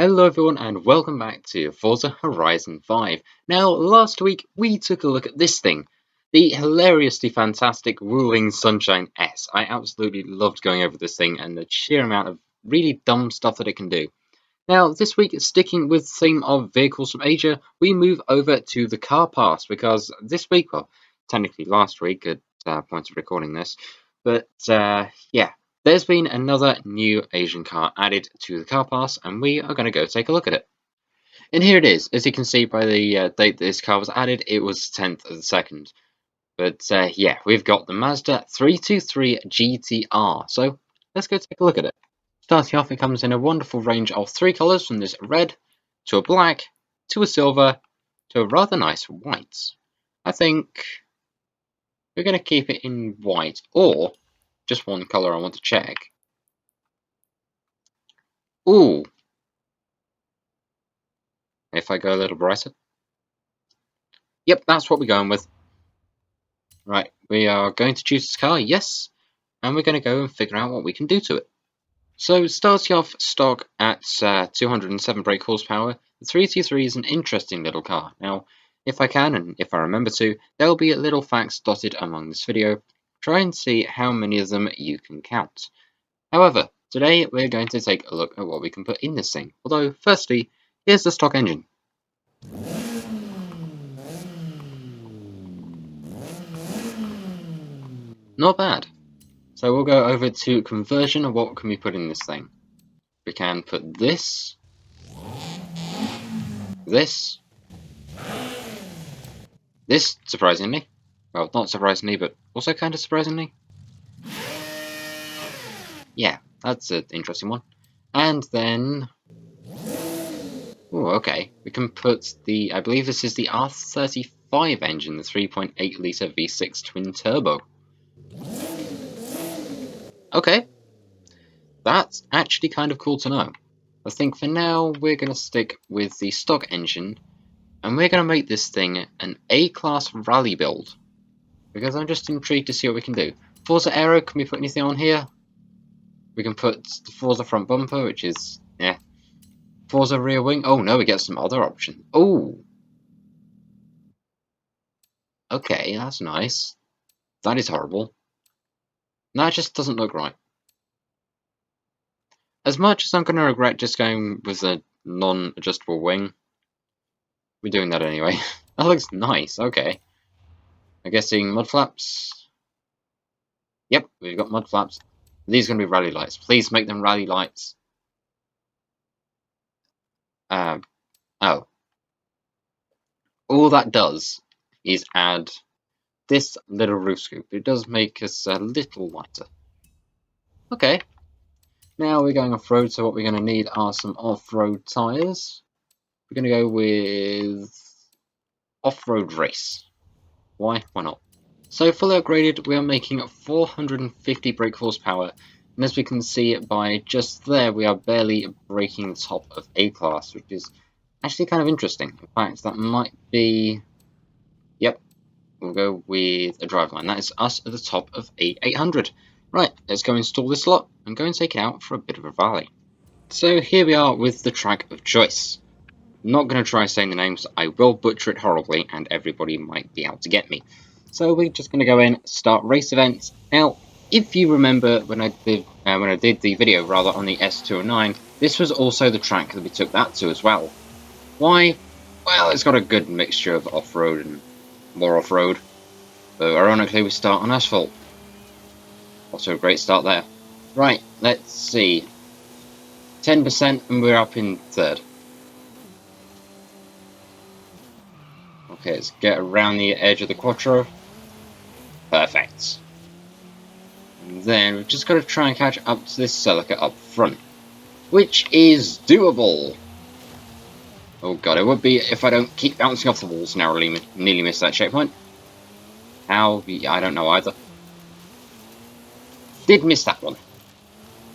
Hello everyone and welcome back to Forza Horizon 5. Now, last week we took a look at this thing, the hilariously fantastic Ruling Sunshine S. I absolutely loved going over this thing and the sheer amount of really dumb stuff that it can do. Now, this week, sticking with the theme of vehicles from Asia, we move over to the car pass because this week, well, technically last week at point of recording this, but yeah. There's been another new Asian car added to the car pass, and we are going to go take a look at it. And here it is. As you can see by the date that this car was added, it was 10th of the 2nd. But yeah, we've got the Mazda323 GT-R. So let's go take a look at it. Starting off, it comes in a wonderful range of 3 colours, from this red, to a black, to a silver, to a rather nice white. I think we're going to keep it in white, or just one colour I want to check. Ooh! If I go a little brighter. Yep, that's what we're going with. Right, we are going to choose this car, yes, and we're going to go and figure out what we can do to it. So, starting off stock at 207 brake horsepower, the 323 is an interesting little car. Now, if I can, and if I remember to, there will be little facts dotted among this video. Try and see how many of them you can count. However, today we're going to take a look at what we can put in this thing. Although, firstly, here's the stock engine. Not bad. So we'll go over to conversion and what can we put in this thing. We can put this, this, surprisingly. Well, not surprisingly, but also kind of surprisingly. Yeah, that's an interesting one. And then... oh, okay. We can put the... I believe this is the R35 engine, the 3.8 litre V6 twin turbo. Okay. That's actually kind of cool to know. I think for now we're going to stick with the stock engine, and we're going to make this thing an A-class rally build, because I'm just intrigued to see what we can do. Forza Aero, can we put anything on here? We can put the Forza front bumper, which is, yeah. Forza rear wing, oh no, we get some other options. Oh! Okay, that's nice. That is horrible. That just doesn't look right. As much as I'm going to regret just going with a non-adjustable wing, we're doing that anyway. That looks nice, okay. I'm guessing mud flaps. Yep, we've got mud flaps. These are going to be rally lights. Please make them rally lights. Oh. All that does is add this little roof scoop. It does make us a little lighter. Okay. Now we're going off-road, so what we're going to need are some off-road tyres. We're going to go with off-road race. Why? Why not? So fully upgraded, we are making 450 brake horsepower, and as we can see by just there, we are barely breaking the top of A-class, which is actually kind of interesting. In fact, that might be... yep, we'll go with a driveline. That is us at the top of A800. Right, let's go install this lot and go and take it out for a bit of a rally. So here we are with the track of choice. I'm not going to try saying the names, I will butcher it horribly and everybody might be out to get me. So we're just going to go in, start race events. Now, if you remember when I did the video on the S209, this was also the track that we took that to as well. Why? Well, it's got a good mixture of off-road and more off-road. Though ironically, we start on asphalt. Also a great start there. Right, let's see. 10% and we're up in third. Okay, let's get around the edge of the Quattro. Perfect. And then we've just got to try and catch up to this Celica up front, which is doable. Oh god, it would be if I don't keep bouncing off the walls. Narrowly, nearly missed that checkpoint. How? I don't know either. Did miss that one.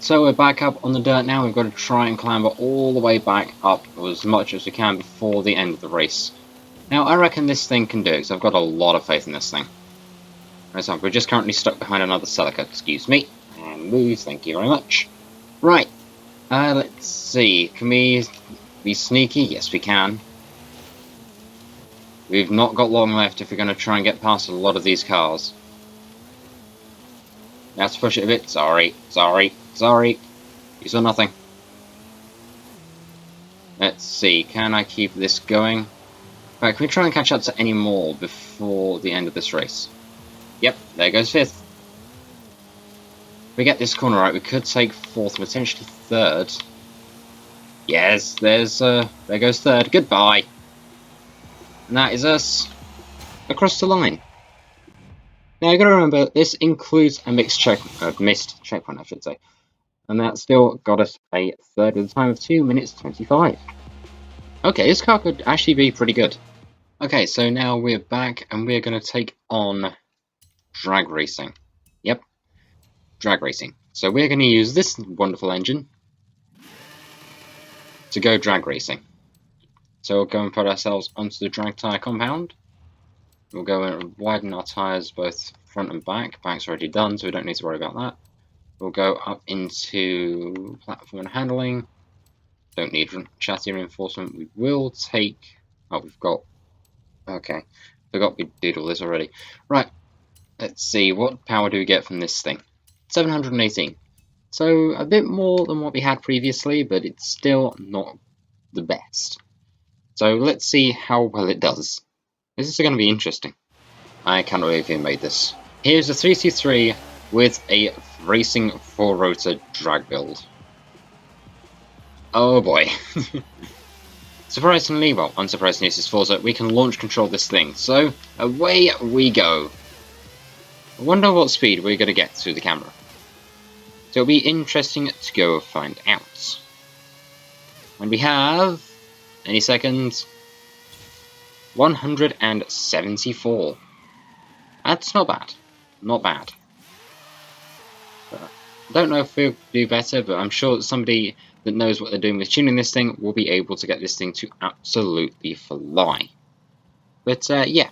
So we're back up on the dirt now. We've got to try and clamber all the way back up as much as we can before the end of the race. Now, I reckon this thing can do it, because I've got a lot of faith in this thing. Right, so we're just currently stuck behind another Celica, excuse me. And move, thank you very much. Right, let's see, can we be sneaky? Yes, we can. We've not got long left if we're going to try and get past a lot of these cars. Now have to push it a bit. Sorry. You saw nothing. Let's see, can I keep this going? Right, can we try and catch up to any more before the end of this race? Yep, there goes 5th. If we get this corner right, we could take 4th, potentially 3rd. Yes, there goes 3rd. Goodbye. And that is us across the line. Now you got to remember, this includes a missed checkpoint, I should say, and that still got us a 3rd with a time of 2 minutes 25. Okay, this car could actually be pretty good. Okay, so now we're back and we're going to take on drag racing. Yep, drag racing. So we're going to use this wonderful engine to go drag racing. So we'll go and put ourselves onto the drag tyre compound. We'll go and widen our tyres both front and back. Back's already done, so we don't need to worry about that. We'll go up into platform and handling. Don't need chassis reinforcement. We will take... Oh, we've got... Okay, forgot we did all this already. Right, let's see, what power do we get from this thing? 718. So a bit more than what we had previously, but it's still not the best. So let's see how well it does. This is going to be interesting. I can't believe who made this. Here's a 323 with a racing 4-rotor drag build. Oh boy. Surprisingly, well, unsurprisingly, this is Forza, we can launch control this thing. So, away we go. I wonder what speed we're going to get through the camera. So it'll be interesting to go find out. When we have, any seconds, 174. That's not bad. Not bad. I don't know if we'll do better, but I'm sure that somebody that knows what they're doing with tuning this thing will be able to get this thing to absolutely fly. But yeah,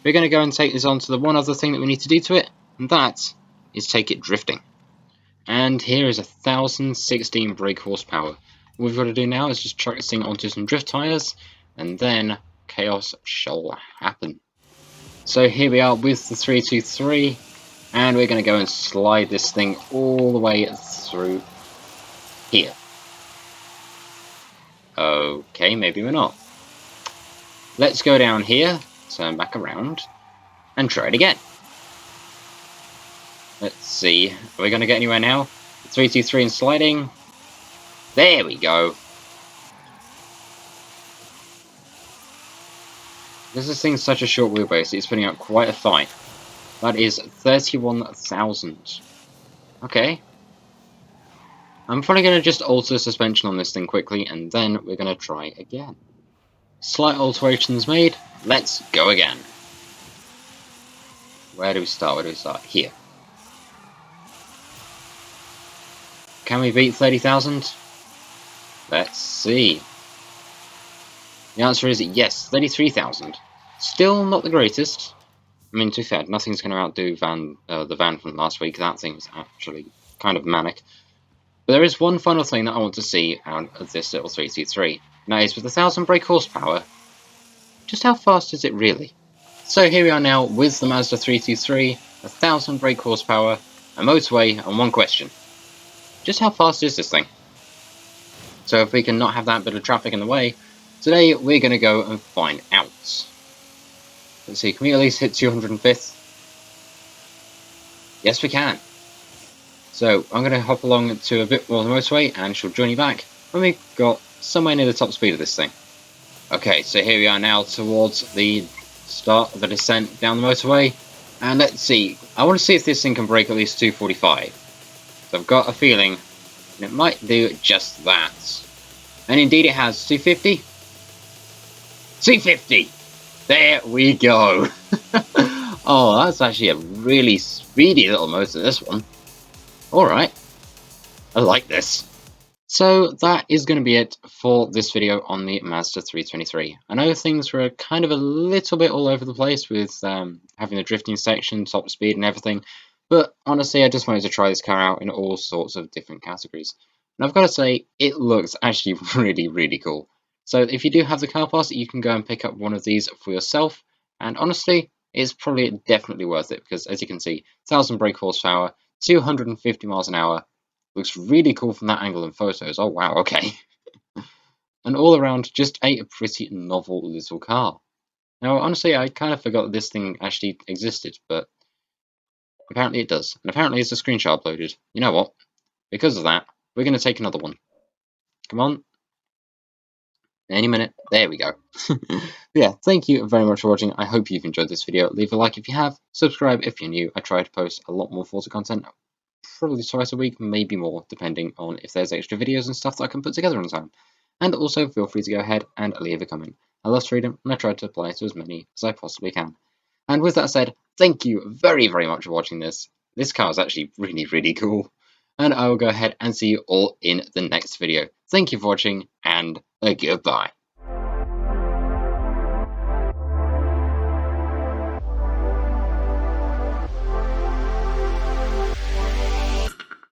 we're going to go and take this on to the one other thing that we need to do to it, and that is take it drifting. And here is 1016 brake horsepower. What we've got to do now is just chuck this thing onto some drift tyres, and then chaos shall happen. So here we are with the 323, and we're going to go and slide this thing all the way through here. Okay, maybe we're not. Let's go down here, turn back around, and try it again. Let's see, are we going to get anywhere now? 323 and sliding. There we go. Because this thing's such a short wheelbase, it's putting out quite a fight. That is 31,000. Okay. I'm probably going to just alter suspension on this thing quickly, and then we're going to try again. Slight alterations made. Let's go again. Where do we start? Here. Can we beat 30,000? Let's see. The answer is yes, 33,000. Still not the greatest. I mean, to be fair, nothing's going to outdo the van from last week. That thing was actually kind of manic. But there is one final thing that I want to see out of this little 323. Now, is with 1,000 brake horsepower, just how fast is it really? So here we are now with the Mazda 323, 1,000 brake horsepower, a motorway, and one question. Just how fast is this thing? So if we can not have that bit of traffic in the way, today we're going to go and find out. Let's see, can we at least hit 205th? Yes, we can. So I'm going to hop along to a bit more of the motorway and she'll join you back when we've got somewhere near the top speed of this thing. Okay, so here we are now towards the start of the descent down the motorway. And let's see, I want to see if this thing can break at least 245. So I've got a feeling it might do just that. And indeed it has. 250? 250! There we go! Oh, that's actually a really speedy little motor, this one. Alright. I like this. So that is going to be it for this video on the Mazda 323. I know things were kind of a little bit all over the place with having the drifting section, top speed and everything. But honestly, I just wanted to try this car out in all sorts of different categories. And I've got to say, it looks actually really, really cool. So if you do have the car pass, you can go and pick up one of these for yourself. And honestly, it's probably definitely worth it because, as you can see, 1,000 brake horsepower, 250 miles an hour. Looks really cool from that angle in photos. Oh wow, okay. And all around, just a pretty novel little car. Now, honestly, I kind of forgot that this thing actually existed, but apparently it does. And apparently it's a screenshot uploaded. You know what? Because of that, we're going to take another one. Come on. Any minute. There we go. Yeah, thank you very much for watching. I hope you've enjoyed this video. Leave a like if you have. Subscribe if you're new. I try to post a lot more Forza content. Probably twice a week, maybe more, depending on if there's extra videos and stuff that I can put together in time. And also, feel free to go ahead and leave a comment. I love freedom, and I try to apply to as many as I possibly can. And with that said, thank you very, very much for watching this. This car is actually really, really cool. And I will go ahead and see you all in the next video. Thank you for watching, and goodbye.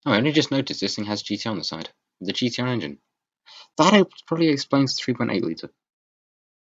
Oh, I only just noticed this thing has GT on the side. The GT-R engine. That probably explains the 3.8 litre.